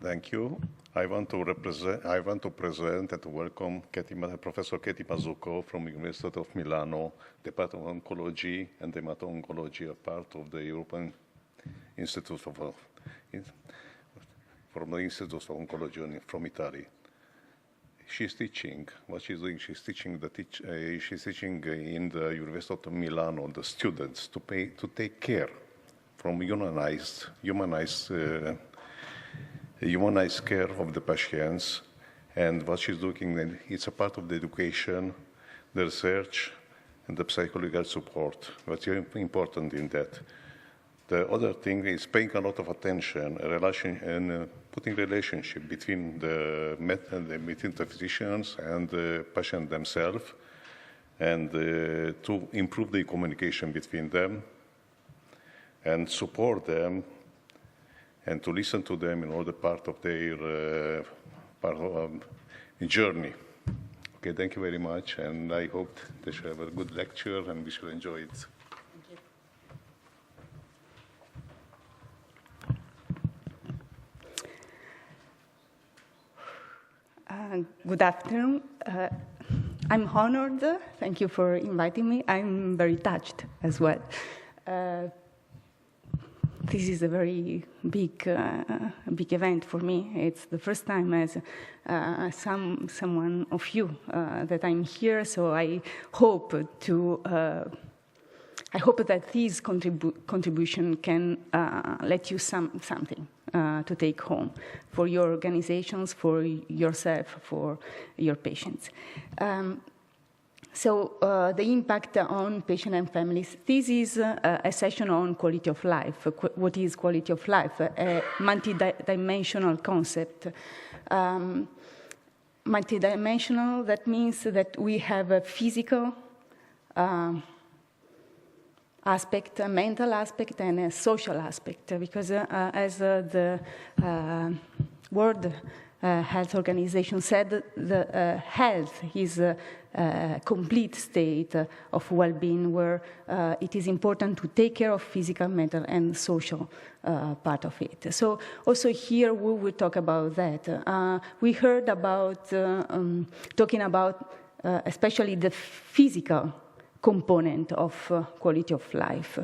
Thank you. I want to present and to welcome Professor Ketti Mazzocco from University of Milano, Department of Oncology and Hemato-Oncology, a part of the European Institute of from the Institute of Oncology from Italy. She's teaching. What she's doing, she's teaching in the University of Milano the students to take care from humanized care of the patients, and what she's doing, it's a part of the education, the research, and the psychological support. What's important in that. The other thing is paying a lot of attention, and putting relationship between between the physicians and the patient themselves, and to improve the communication between them, and support them, and to listen to them in all the part of their journey. Okay, thank you very much, and I hope they should have a good lecture, and we should enjoy it. Thank you. Good afternoon. I'm honored. Thank you for inviting me. I'm very touched as well. This is a very big event for me. It's the first time as someone of you that I'm here. So I hope that this contribution can let you something to take home for your organizations, for yourself, for your patients. So the impact on patient and families. This is a session on quality of life. What is quality of life? A multidimensional concept. Multidimensional, that means that we have a physical aspect, a mental aspect, and a social aspect. Because as the World Health Organization said, the health is a complete state of well-being where it is important to take care of physical, mental, and social part of it. So also here we will talk about that. We heard about talking about especially the physical component of quality of life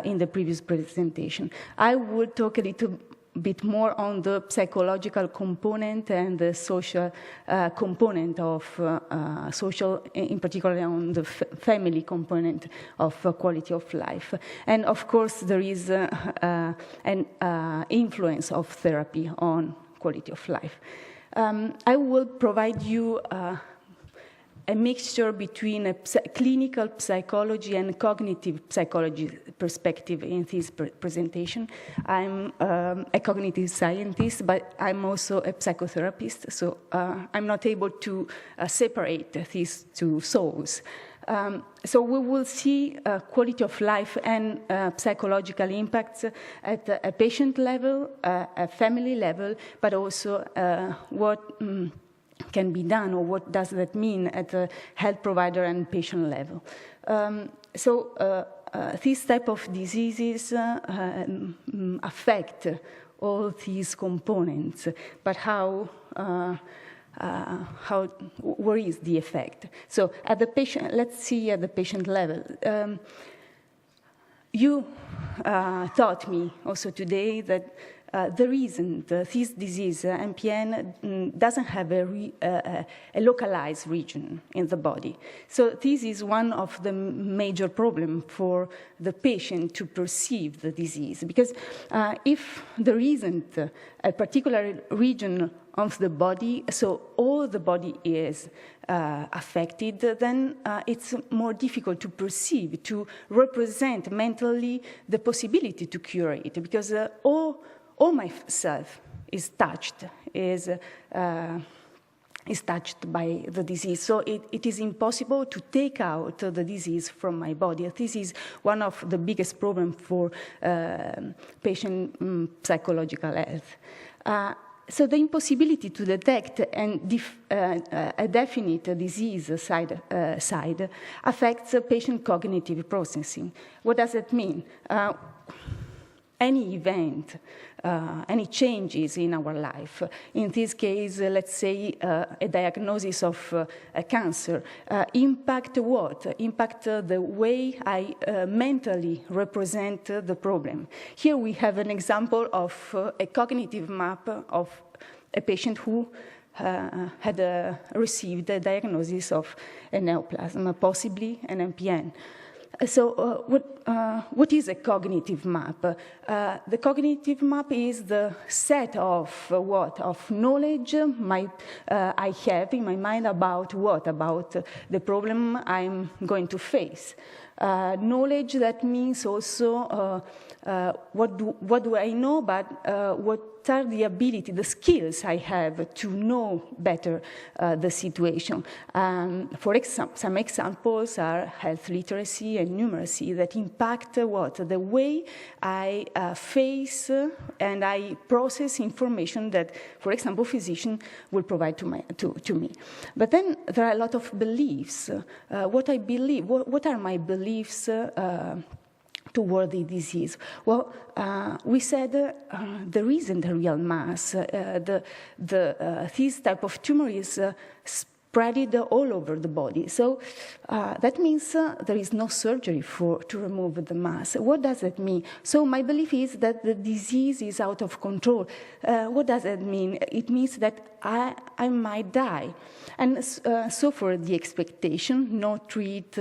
in the previous presentation. I will talk a little bit more on the psychological component and the social component of social, in particular on the family component of quality of life. And of course, there is an influence of therapy on quality of life. I will provide you a mixture between a clinical psychology and cognitive psychology perspective in this presentation. I'm a cognitive scientist, but I'm also a psychotherapist, so I'm not able to separate these two souls. So we will see quality of life and psychological impacts at a patient level, a family level, but also what can be done, or what does that mean at the health provider and patient level. This type of diseases affect all these components, but where is the effect? So at the patient, let's see at the patient level. You taught me also today that the reason this disease, MPN, doesn't have a localized region in the body. So this is one of the major problems for the patient to perceive the disease. Because if there isn't a particular region of the body, so all the body is affected, then it's more difficult to perceive, to represent mentally the possibility to cure it. Because all myself is touched, is touched by the disease. So it is impossible to take out the disease from my body. This is one of the biggest problems for patient psychological health. So the impossibility to detect and a definite disease side affects patient cognitive processing. What does that mean? any event, any changes in our life. In this case, let's say a diagnosis of a cancer. Impact what? Impact the way I mentally represent the problem. Here we have an example of a cognitive map of a patient who had received a diagnosis of a neoplasm, possibly an MPN. So what is a cognitive map? The cognitive map is the set of of knowledge I have in my mind about what? About the problem I'm going to face. Knowledge, that means also what do I know, but what are the ability, the skills I have to know better the situation. For example, some examples are health literacy and numeracy that impact what? The way I face and I process information that, for example, physician will provide to me. But then there are a lot of beliefs. What I believe, what are my beliefs toward the disease? Well, we said there isn't a real mass. This type of tumor is spread all over the body. So that means there is no surgery to remove the mass. What does that mean? So my belief is that the disease is out of control. What does that mean? It means that I might die. And so for the expectation, no treat,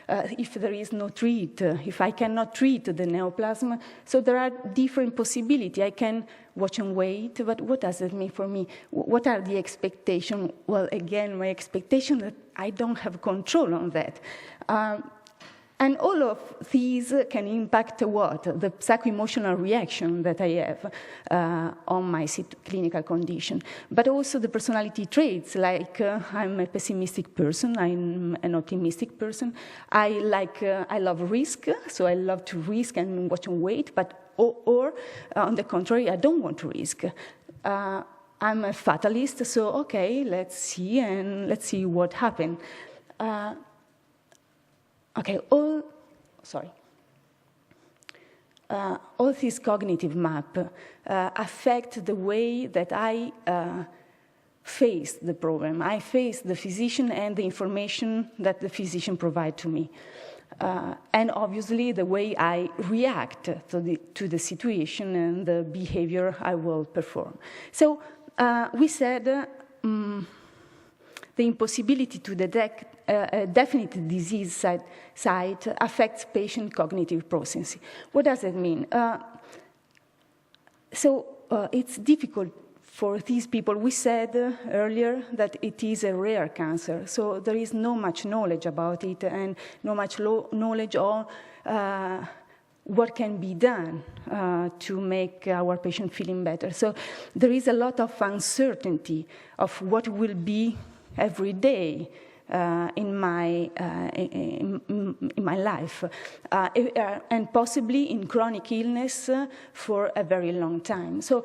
if there is no treat, if I cannot treat the neoplasm, so there are different possibilities. I can watch and wait, but what does it mean for me? What are the expectations? Well, again, my expectation that I don't have control on that. And all of these can impact what? The psycho-emotional reaction that I have on my clinical condition. But also the personality traits, like I'm a pessimistic person, I'm an optimistic person. I love risk, so I love to risk and watch and wait, but or on the contrary, I don't want to risk. I'm a fatalist, so okay, let's see what happens. Okay, all these cognitive map affect the way that I face the problem. I face the physician and the information that the physician provides to me. And obviously the way I react to the situation and the behavior I will perform. So we said the impossibility to detect a definite disease site affects patient cognitive processing. What does that mean? It's difficult for these people. We said earlier that it is a rare cancer, so there is no much knowledge about it and no much knowledge on what can be done to make our patient feeling better. So there is a lot of uncertainty of what will be every day in my life, and possibly in chronic illness for a very long time. So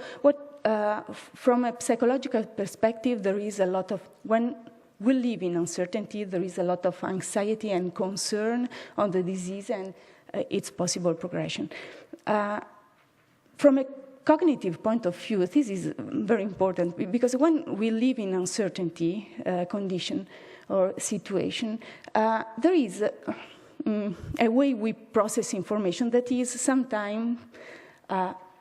from a psychological perspective, there is a lot of, when we live in uncertainty, there is a lot of anxiety and concern on the disease and its possible progression. From a cognitive point of view, this is very important, because when we live in uncertainty condition or situation, there is a way we process information that is sometimes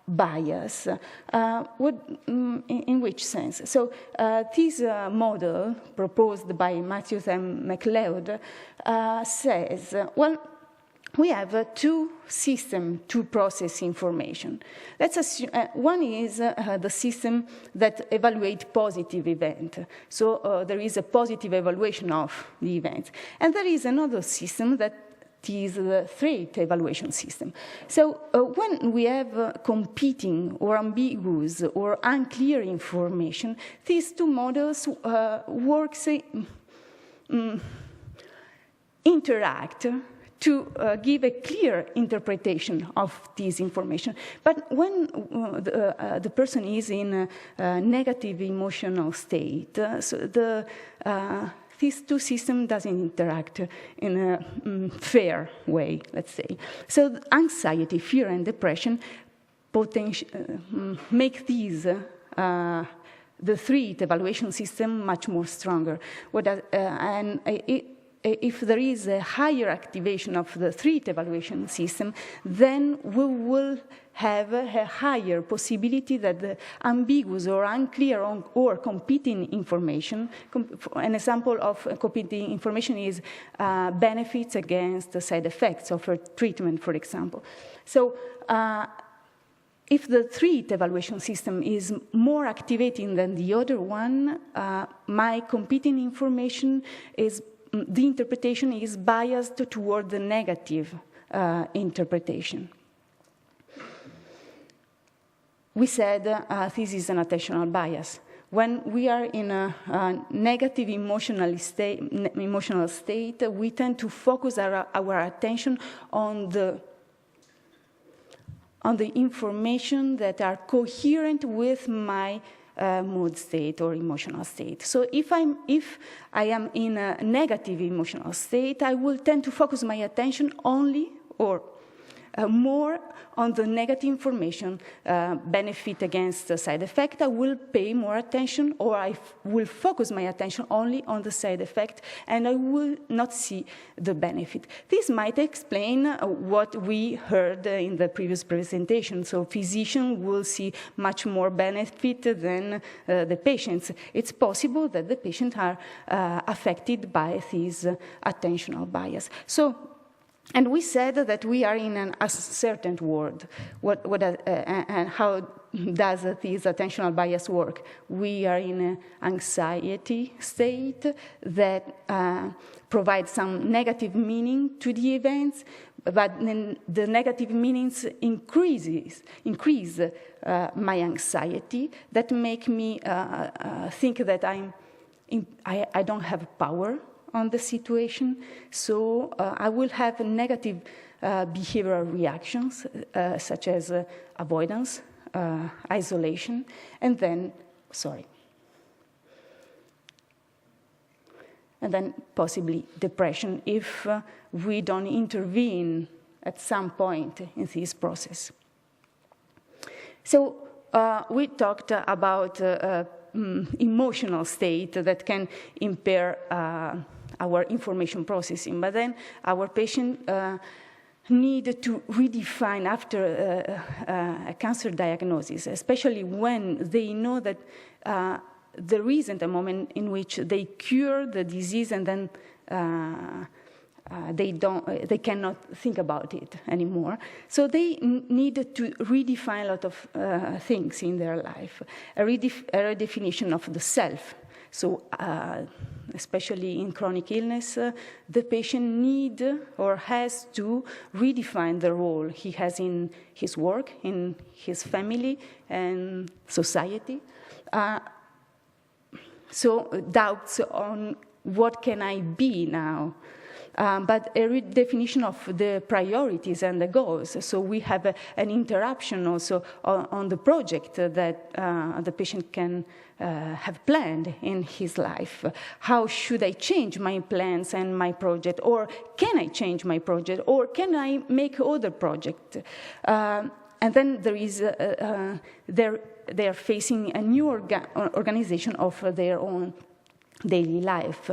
bias. In which sense? So this model proposed by Matthews and MacLeod says, well, we have two systems to process information. Let's assume one is the system that evaluates positive event. So there is a positive evaluation of the event. And there is another system that is the threat evaluation system. So when we have competing or ambiguous or unclear information, these two models interact to give a clear interpretation of this information. But when the person is in a negative emotional state, so these two systems doesn't interact in a fair way, let's say. So anxiety, fear, and depression make these the threat evaluation system much more stronger. If there is a higher activation of the threat evaluation system, then we will have a higher possibility that the ambiguous or unclear or competing information, an example of competing information is benefits against the side effects of a treatment, for example. So if the threat evaluation system is more activating than the other one, my competing information is the interpretation is biased toward the negative interpretation. We said this is an attentional bias. When we are in a negative emotional state, we tend to focus our attention on the information that are coherent with my mood state or emotional state. So if I am in a negative emotional state, I will tend to focus my attention only or more on the negative information, benefit against the side effect. I will pay more attention, or I will focus my attention only on the side effect, and I will not see the benefit. This might explain what we heard in the previous presentation. So physicians will see much more benefit than the patients. It's possible that the patients are affected by this attentional bias. And we said that we are in an uncertain world. And how does this attentional bias work? We are in an anxiety state that provides some negative meaning to the events, but then the negative meanings increase my anxiety, that make me think that I don't have power on the situation, so I will have negative behavioral reactions, such as avoidance, isolation, and then possibly depression if we don't intervene at some point in this process. So we talked about emotional state that can impair our information processing, but then our patient need to redefine after a cancer diagnosis, especially when they know that there isn't a moment in which they cure the disease and then they cannot think about it anymore. So they need to redefine a lot of things in their life, a redefinition of the self. So especially in chronic illness, the patient need or has to redefine the role he has in his work, in his family, and society. So doubts on what can I be now? But a redefinition of the priorities and the goals. So we have an interruption also on the project that the patient can have planned in his life. How should I change my plans and my project? Or can I change my project? Or can I make other project? And then there is, they are facing a new organization of their own daily life.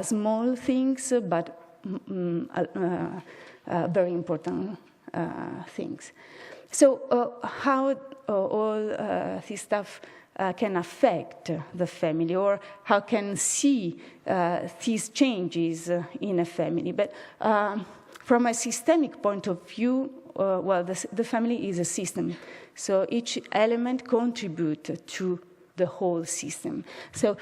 Small things, but very important things. So how all this stuff can affect the family, or how can see these changes in a family. But from a systemic point of view, well, the family is a system. So each element contributes to the whole system. So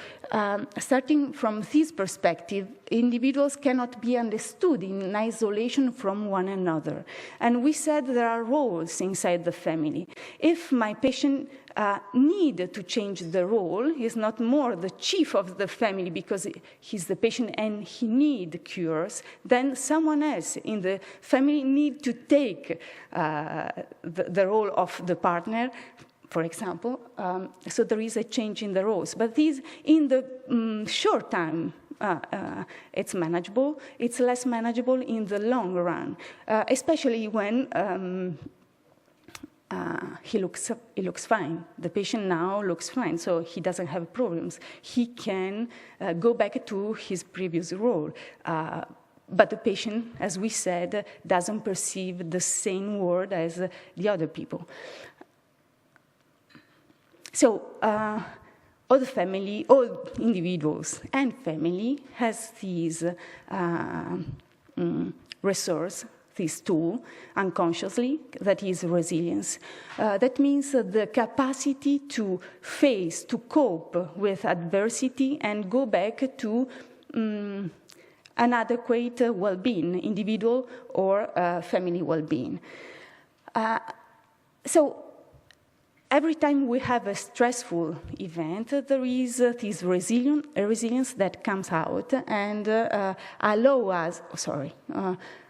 starting from this perspective, individuals cannot be understood in isolation from one another. And we said there are roles inside the family. If my patient need to change the role, he's not more the chief of the family because he's the patient and he need cures, then someone else in the family need to take the role of the partner, for example. So there is a change in the roles. But this, in the short time, it's manageable. It's less manageable in the long run, especially when he looks fine. The patient now looks fine, so he doesn't have problems. He can go back to his previous role. But the patient, as we said, doesn't perceive the same world as the other people. So all individuals and family has these resource, this tool, unconsciously, that is resilience. That means the capacity to face, to cope with adversity and go back to an adequate well-being, individual or family well-being. So every time we have a stressful event, there is this resilience that comes out and allow us,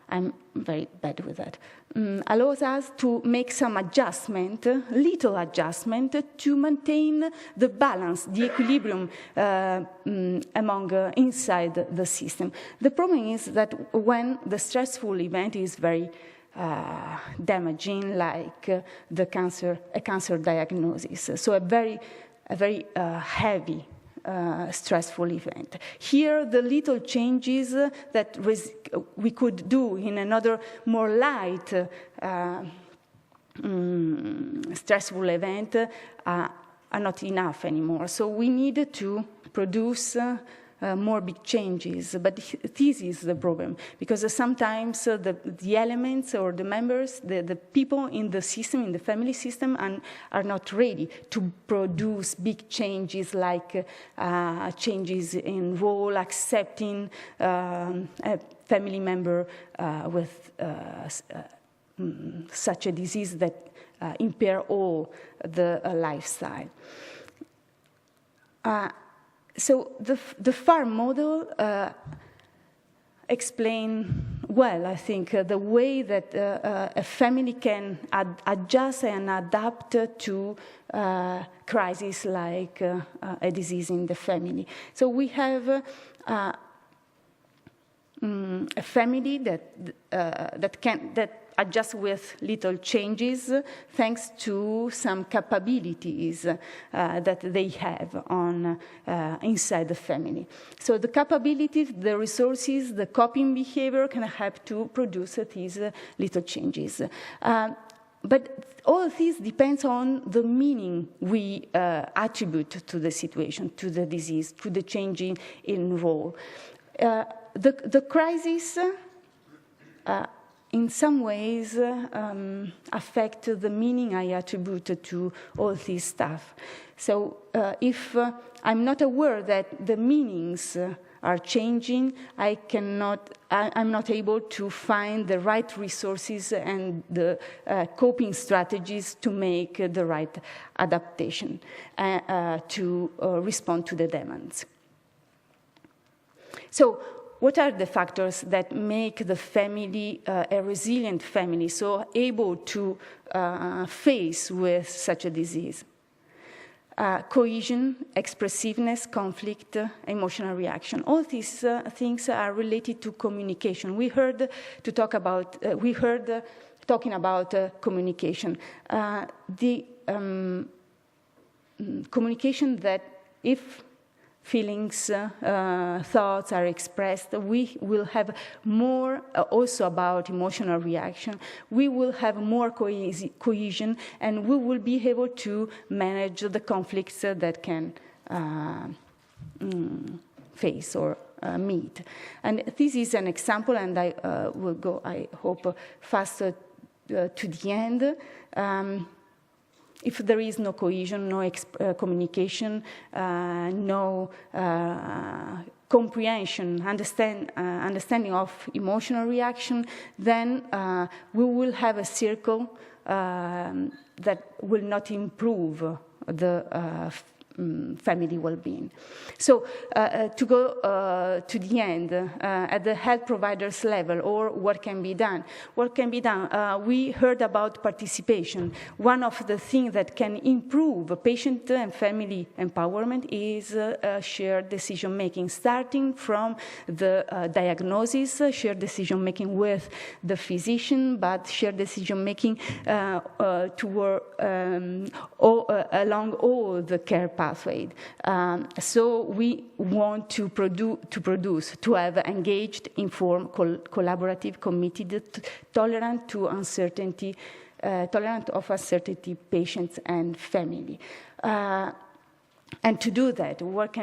I'm very bad with that, allows us to make some adjustment, little adjustment, to maintain the balance, the equilibrium inside the system. The problem is that when the stressful event is very damaging, like a cancer diagnosis, so a very heavy stressful event. Here, the little changes that we could do in another more light stressful event are not enough anymore. So we need to produce more big changes, but this is the problem, because sometimes the elements or the members, the people in the system, in the family system, are not ready to produce big changes like changes in role, accepting a family member with such a disease that impair all the lifestyle. So the farm model explain well, I think, the way that a family can adjust and adapt to crises like a disease in the family. So we have a family that adjust with little changes thanks to some capabilities that they have on inside the family. So the capabilities, the resources, the coping behavior can help to produce these little changes. But all of this depends on the meaning we attribute to the situation, to the disease, to the changing in role. The crisis in some ways affect the meaning I attribute to all this stuff. So if I'm not aware that the meanings are changing, I'm not able to find the right resources and the coping strategies to make the right adaptation to respond to the demands. So what are the factors that make the family a resilient family, so able to face with such a disease? Cohesion, expressiveness, conflict, emotional reaction. All these things are related to communication. We heard talking about communication. The communication that if feelings, thoughts are expressed, we will have more also about emotional reaction. We will have more cohesion, and we will be able to manage the conflicts that can face or meet. And this is an example, and I will go, I hope, faster to the end. If there is no cohesion, no communication, no comprehension, understanding of emotional reaction, then we will have a circle that will not improve the family well-being. So to go to the end, at the health providers level, or what can be done? What can be done? We heard about participation. One of the things that can improve patient and family empowerment is shared decision-making, starting from the diagnosis, shared decision-making with the physician, but shared decision-making toward along all the care pathway. So we want to have engaged, informed, collaborative, committed, tolerant to uncertainty, tolerant of uncertainty patients and family. And to do that, what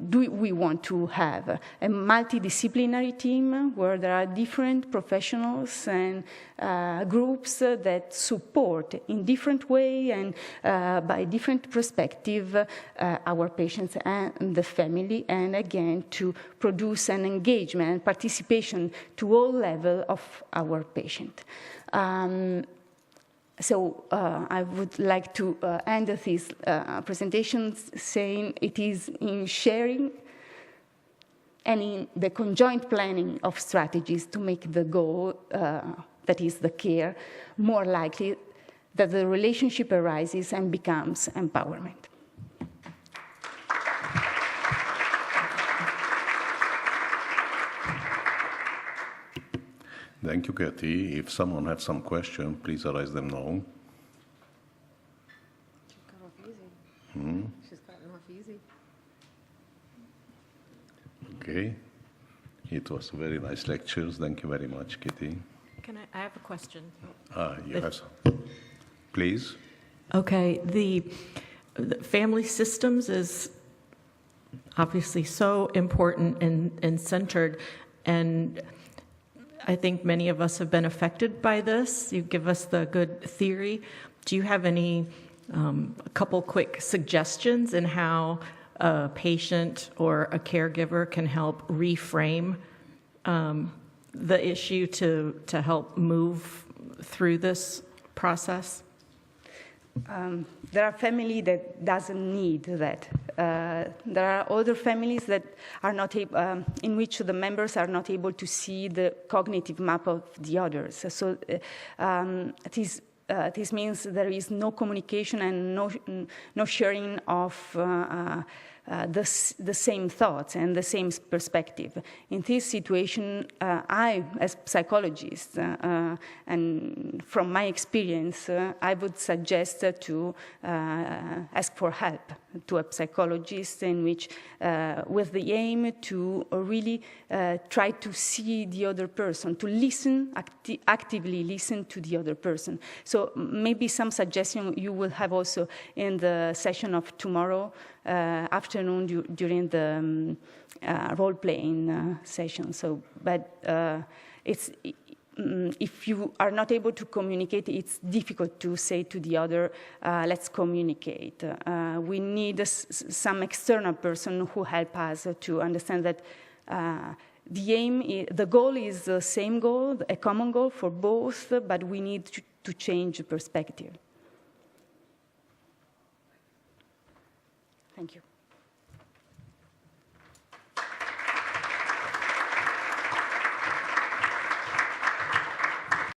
do we want to have? A multidisciplinary team where there are different professionals and groups that support in different way and by different perspective our patients and the family, and again to produce an engagement and participation to all levels of our patient. So I would like to end this presentation saying it is in sharing and in the conjoint planning of strategies to make the goal, that is the care, more likely that the relationship arises and becomes empowerment. Thank you, Ketti. If someone has some question, please arise them now. She's got off easy. She's gotten off easy. Okay. It was very nice lectures. Thank you very much, Ketti. I have a question. You have some. Please. Okay, the family systems is obviously so important and centered, and I think many of us have been affected by this. You give us the good theory. Do you have any, a couple quick suggestions in how a patient or a caregiver can help reframe the issue to help move through this process? There are families that doesn't need that. There are other families that are not in which the members are not able to see the cognitive map of the others. So this means there is no communication and no sharing of the same thoughts and the same perspective. In this situation, I, as psychologist, and from my experience, I would suggest to ask for help to a psychologist, in which, with the aim to really try to see the other person, to listen, actively listen to the other person. So maybe some suggestion you will have also in the session of tomorrow afternoon during the role-playing session. So, but it's if you are not able to communicate, it's difficult to say to the other, let's communicate. We need some external person who help us to understand that the goal is the same goal, a common goal for both, but we need to change the perspective. Thank you.